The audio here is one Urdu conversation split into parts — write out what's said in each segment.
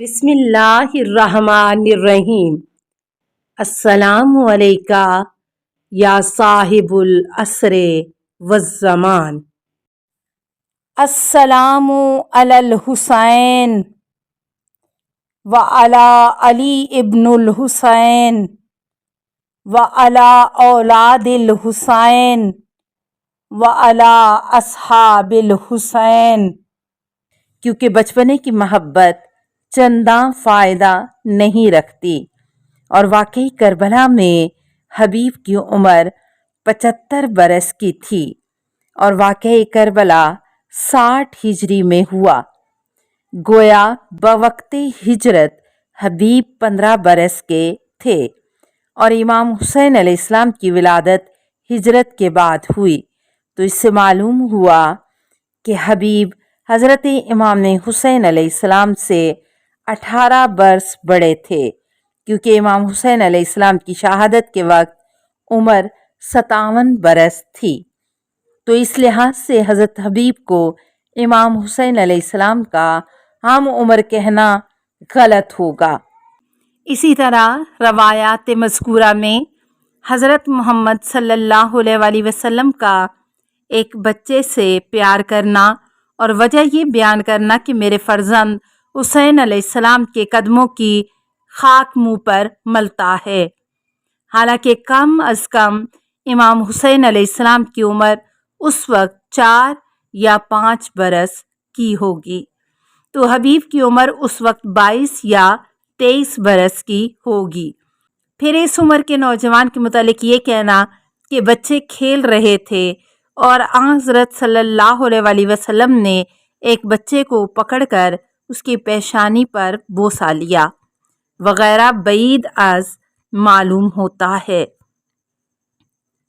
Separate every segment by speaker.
Speaker 1: بسم اللہ الرحمن الرحیم۔ السلام علیکہ یا صاحب العصر والزمان۔
Speaker 2: السلام علی الحسین وعلی علی ابن الحسین وعلی اولاد الحسین وعلی اصحاب الحسین۔
Speaker 1: کیونکہ بچپنے کی محبت چنداں فائدہ نہیں رکھتی، اور واقعی کربلا میں حبیب کی عمر 75 برس کی تھی، اور واقعی کربلا 60 ہجری میں ہوا۔ گویا بوقت ہجرت حبیب 15 برس کے تھے، اور امام حسین علیہ السلام کی ولادت ہجرت کے بعد ہوئی۔ تو اس سے معلوم ہوا کہ حبیب حضرت امام حسین علیہ السلام سے 18 برس بڑے تھے، کیونکہ امام حسین علیہ السلام کی شہادت کے وقت عمر 57 برس تھی۔ تو اس لحاظ سے حضرت حبیب کو امام حسین علیہ السلام کا ہم عمر کہنا غلط ہوگا۔
Speaker 2: اسی طرح روایات مذکورہ میں حضرت محمد صلی اللہ علیہ وآلہ وسلم کا ایک بچے سے پیار کرنا اور وجہ یہ بیان کرنا کہ میرے فرزند حسین علیہ السلام کے قدموں کی خاک منہ پر ملتا ہے، حالانکہ کم از کم امام حسین علیہ السلام کی عمر اس وقت 4 یا 5 برس کی ہوگی، تو حبیب کی عمر اس وقت 22 یا 23 برس کی ہوگی۔ پھر اس عمر کے نوجوان کے متعلق یہ کہنا کہ بچے کھیل رہے تھے اور حضرت صلی اللہ علیہ وآلہ وسلم نے ایک بچے کو پکڑ کر اس کی پیشانی پر بوسہ لیا وغیرہ بعید از معلوم ہوتا ہے۔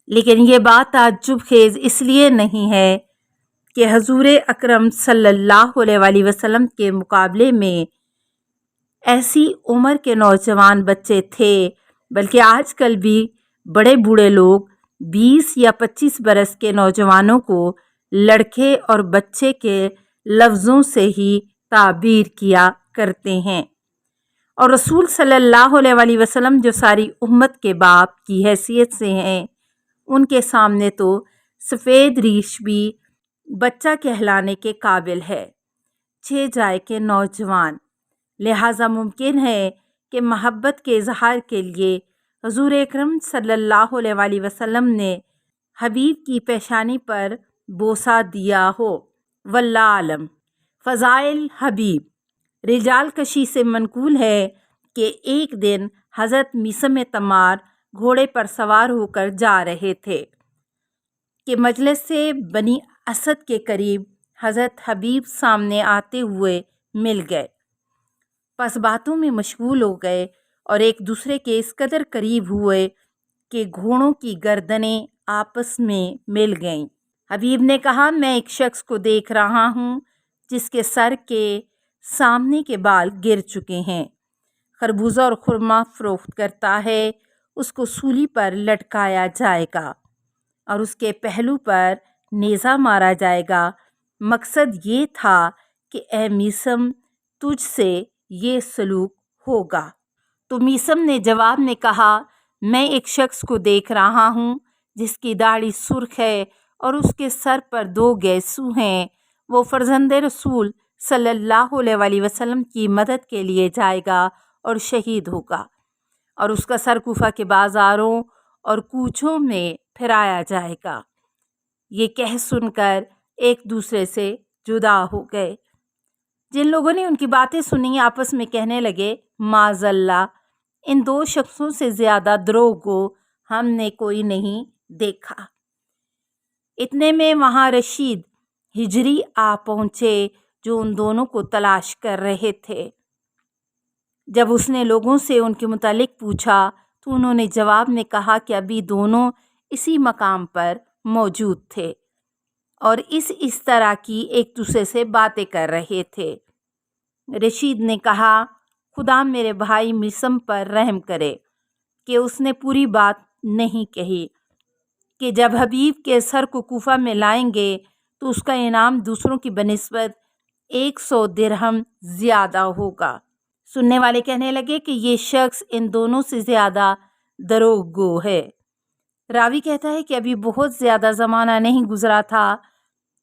Speaker 2: لیکن یہ بات تعجب خیز اس لیے نہیں ہے کہ حضور اکرم صلی اللہ علیہ وآلہ وسلم کے مقابلے میں ایسی عمر کے نوجوان بچے تھے، بلکہ آج کل بھی بڑے بوڑھے لوگ 20 یا 25 برس کے نوجوانوں کو لڑکے اور بچے کے لفظوں سے ہی تعبیر کیا کرتے ہیں، اور رسول صلی اللہ علیہ وآلہ وسلم جو ساری امت کے باپ کی حیثیت سے ہیں، ان کے سامنے تو سفید ریش بھی بچہ کہلانے کے قابل ہے، 6 جائے کے نوجوان۔ لہٰذا ممکن ہے کہ محبت کے اظہار کے لیے حضور اکرم صلی اللہ علیہ وآلہ وسلم نے حبیب کی پیشانی پر بوسہ دیا ہو، واللہ عالم۔ فضائل حبیب۔ رجال کشی سے منقول ہے کہ ایک دن حضرت میثم تمار گھوڑے پر سوار ہو کر جا رہے تھے کہ مجلس سے بنی اسد کے قریب حضرت حبیب سامنے آتے ہوئے مل گئے، پس باتوں میں مشغول ہو گئے اور ایک دوسرے کے اس قدر قریب ہوئے کہ گھوڑوں کی گردنیں آپس میں مل گئیں۔ حبیب نے کہا، میں ایک شخص کو دیکھ رہا ہوں جس کے سر کے سامنے کے بال گر چکے ہیں، خربوزہ اور خرما فروخت کرتا ہے، اس کو سولی پر لٹکایا جائے گا اور اس کے پہلو پر نیزہ مارا جائے گا۔ مقصد یہ تھا کہ اے میثم، تجھ سے یہ سلوک ہوگا۔ تو میثم نے جواب میں کہا، میں ایک شخص کو دیکھ رہا ہوں جس کی داڑھی سرخ ہے اور اس کے سر پر 2 گیسو ہیں، وہ فرزند رسول صلی اللہ علیہ وآلہ وسلم کی مدد کے لیے جائے گا اور شہید ہوگا، اور اس کا سر کوفہ کے بازاروں اور کوچوں میں پھرایا جائے گا۔ یہ کہہ سن کر ایک دوسرے سے جدا ہو گئے۔ جن لوگوں نے ان کی باتیں سنی آپس میں کہنے لگے، معاذ اللہ، ان 2 شخصوں سے زیادہ دروغگو ہم نے کوئی نہیں دیکھا۔ اتنے میں وہاں رشید ہجری آ پہنچے جو ان دونوں کو تلاش کر رہے تھے۔ جب اس نے لوگوں سے ان کے متعلق پوچھا تو انہوں نے جواب میں کہا کہ ابھی دونوں اسی مقام پر موجود تھے اور اس طرح کی ایک دوسرے سے باتیں کر رہے تھے۔ رشید نے کہا، خدا میرے بھائی میثم پر رحم کرے کہ اس نے پوری بات نہیں کہی کہ جب حبیب کے سر کو کوفہ میں لائیں گے تو اس کا انعام دوسروں کی بنسبت 100 درہم زیادہ ہوگا۔ سننے والے کہنے لگے کہ یہ شخص ان دونوں سے زیادہ دروغ گو ہے۔ راوی کہتا ہے کہ ابھی بہت زیادہ زمانہ نہیں گزرا تھا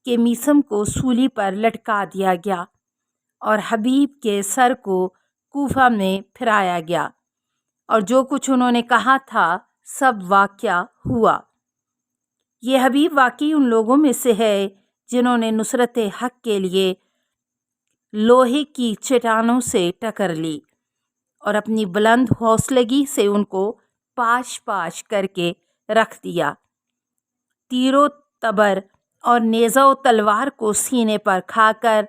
Speaker 2: کہ میثم کو سولی پر لٹکا دیا گیا اور حبیب کے سر کو کوفہ میں پھرایا گیا، اور جو کچھ انہوں نے کہا تھا سب واقعہ ہوا۔ یہ حبیب واقعی ان لوگوں میں سے ہے جنہوں نے نصرت حق کے لیے لوہے کی چٹانوں سے ٹکر لی اور اپنی بلند حوصلگی سے ان کو پاش پاش کر کے رکھ دیا۔ تیر و تبر اور نیزہ و تلوار کو سینے پر کھا کر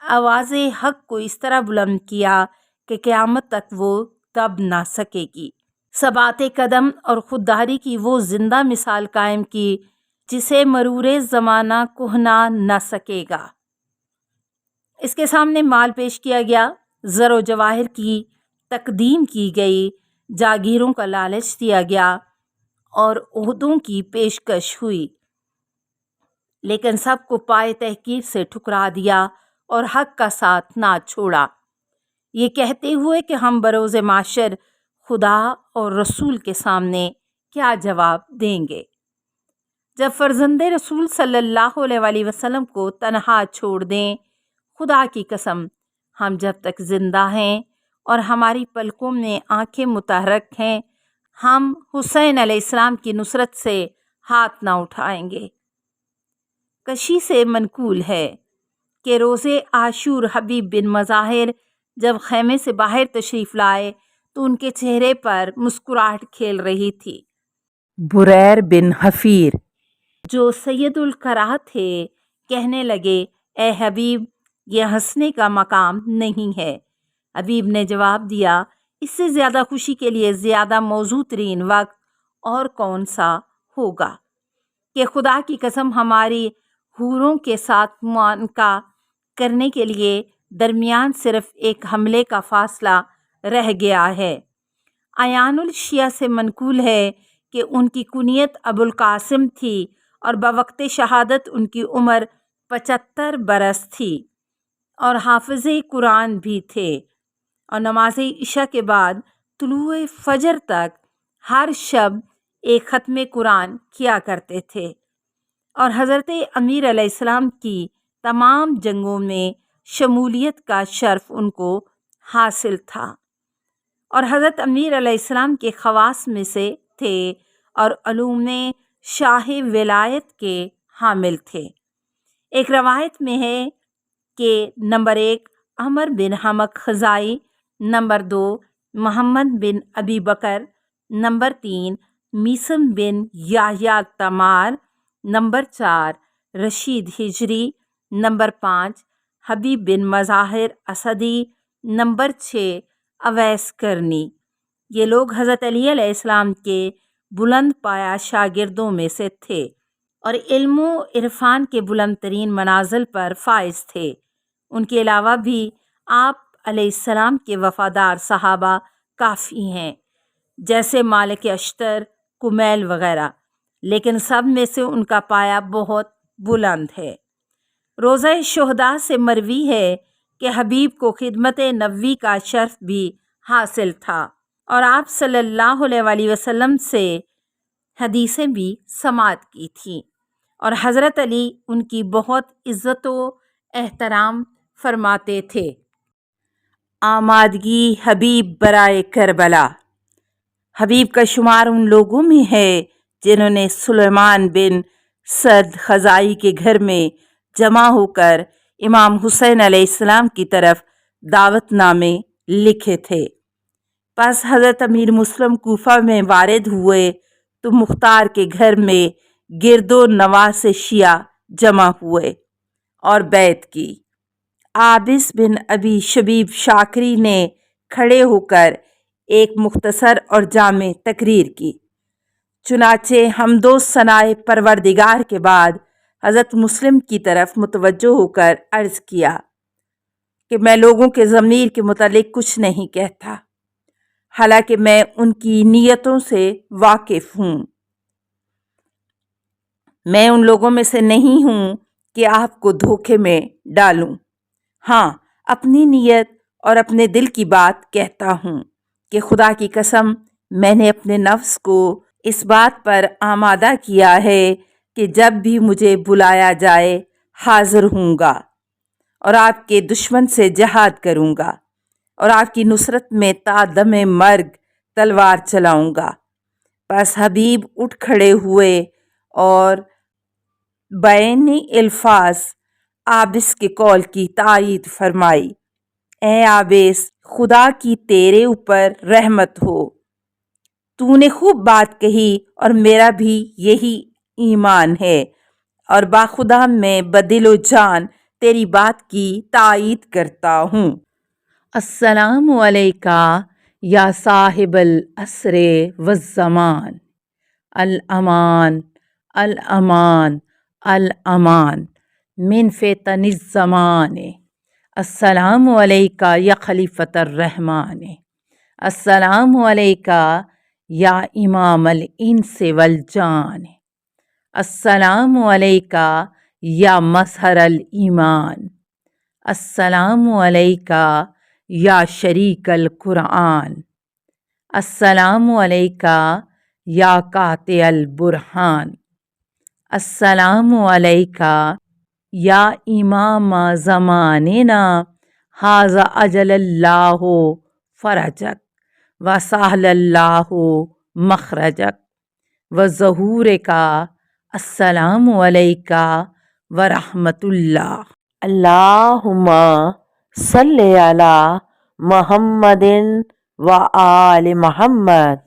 Speaker 2: آواز حق کو اس طرح بلند کیا کہ قیامت تک وہ دب نہ سکے گی۔ ثبات قدم اور خودداری کی وہ زندہ مثال قائم کی جسے مرور زمانہ کہنا نہ سکے گا۔ اس کے سامنے مال پیش کیا گیا، زر و جواہر کی تقدیم کی گئی، جاگیروں کا لالچ دیا گیا اور عہدوں کی پیشکش ہوئی، لیکن سب کو پائے تحقیر سے ٹھکرا دیا اور حق کا ساتھ نہ چھوڑا، یہ کہتے ہوئے کہ ہم بروز معاشر خدا اور رسول کے سامنے کیا جواب دیں گے۔ جب فرزند رسول صلی اللہ علیہ وسلم کو تنہا چھوڑ دیں، خدا کی قسم ہم جب تک زندہ ہیں اور ہماری پلکوں میں آنکھیں متحرک ہیں، ہم حسین علیہ السلام کی نصرت سے ہاتھ نہ اٹھائیں گے۔ کشی سے منقول ہے کہ روز عاشور حبیب بن مظاہر جب خیمے سے باہر تشریف لائے تو ان کے چہرے پر مسکراہٹ کھیل رہی تھی۔
Speaker 1: بریر بن حفیر
Speaker 2: جو سید القراء تھے کہنے لگے، اے حبیب، یہ ہنسنے کا مقام نہیں ہے۔ حبیب نے جواب دیا، اس سے زیادہ خوشی کے لیے زیادہ موزوں ترین وقت اور کون سا ہوگا کہ خدا کی قسم ہماری حوروں کے ساتھ معانقہ کرنے کے لیے درمیان صرف ایک حملے کا فاصلہ رہ گیا ہے۔ عیان الشیعہ سے منقول ہے کہ ان کی کنیت ابو القاسم تھی اور بوقت شہادت ان کی عمر 75 برس تھی اور حافظ قرآن بھی تھے، اور نماز عشاء کے بعد طلوع فجر تک ہر شب ایک ختم قرآن کیا کرتے تھے، اور حضرت امیر علیہ السلام کی تمام جنگوں میں شمولیت کا شرف ان کو حاصل تھا، اور حضرت امیر علیہ السلام کے خواص میں سے تھے اور علوم شاہ ولایت کے حامل تھے۔ ایک روایت میں ہے کہ نمبر 1 عمر بن حمق خزائی، نمبر 2 محمد بن ابی بکر، نمبر 3 میثم بن یحییٰ تمار، نمبر 4 رشید ہجری، نمبر 5 حبیب بن مظاہر اسدی، نمبر 6 اویس کرنی۔ یہ لوگ حضرت علی علیہ السلام کے بلند پایہ شاگردوں میں سے تھے اور علم و عرفان کے بلند ترین منازل پر فائز تھے۔ ان کے علاوہ بھی آپ علیہ السلام کے وفادار صحابہ کافی ہیں، جیسے مالک اشتر، کمیل وغیرہ، لیکن سب میں سے ان کا پایہ بہت بلند ہے۔ روضہ شہداء سے مروی ہے کہ حبیب کو خدمت نبوی کا شرف بھی حاصل تھا اور آپ صلی اللہ علیہ وسلم سے حدیثیں بھی سماعت کی تھیں، اور حضرت علی ان کی بہت عزت و احترام فرماتے تھے۔
Speaker 1: آمادگی حبیب برائے کربلا۔ حبیب کا شمار ان لوگوں میں ہے جنہوں نے سلیمان بن سعد خزائی کے گھر میں جمع ہو کر امام حسین علیہ السلام کی طرف دعوت نامے لکھے تھے۔ پس حضرت امیر مسلم کوفہ میں وارد ہوئے تو مختار کے گھر میں گرد و نواح شیعہ جمع ہوئے اور بیعت کی۔ عابس بن ابی شبیب شاکری نے کھڑے ہو کر ایک مختصر اور جامع تقریر کی۔ چنانچہ حمد و ثناء پروردگار کے بعد حضرت مسلم کی طرف متوجہ ہو کر عرض کیا کہ میں لوگوں کے ضمیر کے متعلق کچھ نہیں کہتا، حالانکہ میں ان کی نیتوں سے واقف ہوں۔ میں ان لوگوں میں سے نہیں ہوں کہ آپ کو دھوکے میں ڈالوں۔ ہاں، اپنی نیت اور اپنے دل کی بات کہتا ہوں کہ خدا کی قسم میں نے اپنے نفس کو اس بات پر آمادہ کیا ہے کہ جب بھی مجھے بلایا جائے حاضر ہوں گا اور آپ کے دشمن سے جہاد کروں گا اور آپ کی نصرت میں تا دم مرگ تلوار چلاؤں گا۔ بس حبیب اٹھ کھڑے ہوئے اور بین الفاظ آبس کے قول کی تائید فرمائی، اے آبس، خدا کی تیرے اوپر رحمت ہو، تو نے خوب بات کہی اور میرا بھی یہی ایمان ہے اور باخدا میں بدل و جان تیری بات کی تائید کرتا ہوں۔
Speaker 2: السلام علیکہ یا صاحب العصر والزمان، الامان الامان الامان من فتن الزمان۔ السلام علیکہ یا خلیفۃ الرحمن، السلام علیکہ یا امام الانس والجان، السلام علیکہ یا مظہر الایمان، السلام علیکہ یا شریک القرآن، السلام علیکہ یا قاطع البرہان، السلام علیکہ یا امام زماننا ھذا اجل اللہ فرجک وسہل اللہ مخرجک وظہورک، السلام علیکہ ورحمۃ اللہ۔
Speaker 1: اللہم صلی علی محمد و آل محمد۔